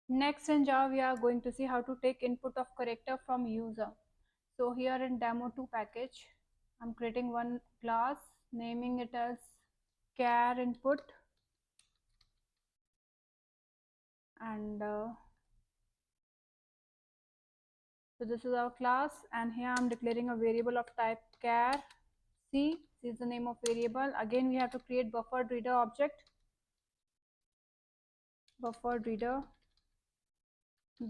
Next in Java, we are going to see how to take input of character from user. So here in demo2 package, I'm creating one class, naming it as char input, and so this is our class, and here I'm declaring a variable of type char c. This is the name of variable. Again, we have to create buffered reader object, buffered reader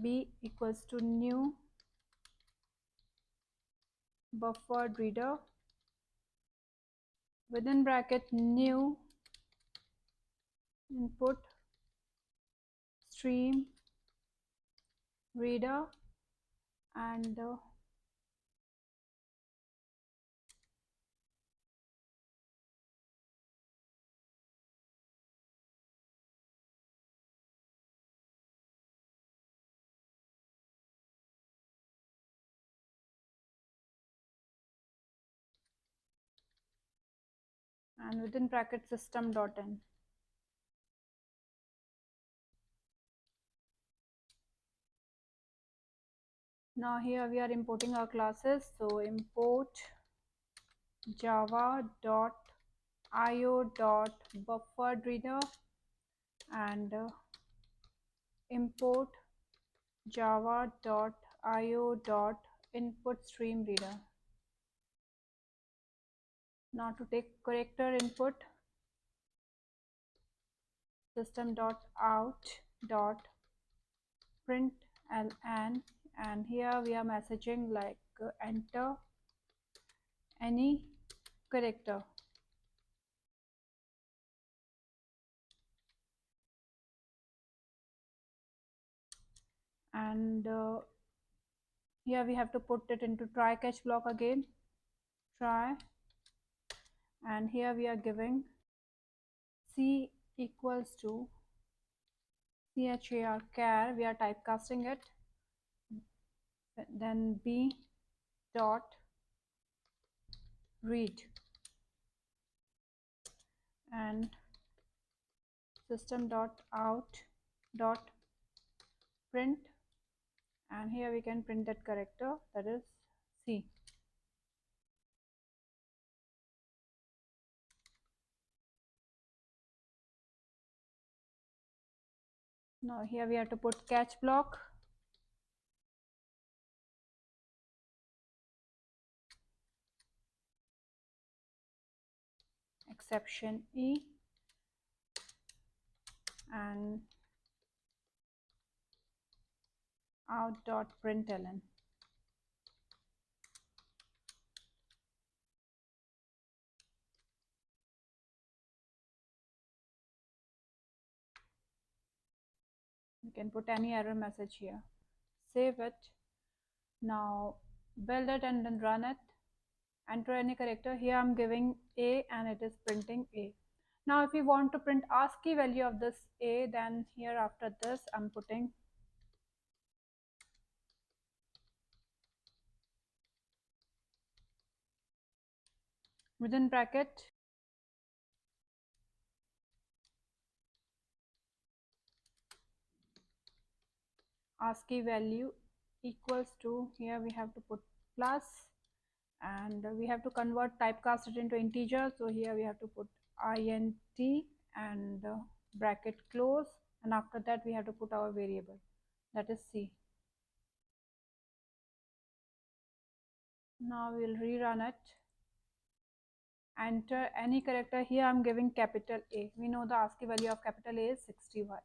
b equals to new buffered reader within bracket new input stream reader, and within bracket system.in. Now here we are importing our classes, so import java.io.bufferedReader and import java.io.inputStreamReader. Now to take character input, system.out.println, and here we are messaging like enter any character. And here we have to put it into try catch block again, try, and here we are giving c equals to char, we are typecasting it, then b dot read, and system dot out dot print, and here we can print that character, that is c. Now here we have to put catch block, exception e, and out.println. You can put any error message here, save it. Now build it and then run it. Enter any character. Here I'm giving a and it is printing a. Now if we want to print ASCII value of this a, then here after this I'm putting within bracket ASCII value equals to, here we have to put plus, and we have to convert typecast it into integer, so here we have to put int and bracket close, and after that we have to put our variable, that is c. Now we'll rerun it. Enter any character. Here I'm giving capital A. We know the ASCII value of capital A is 65.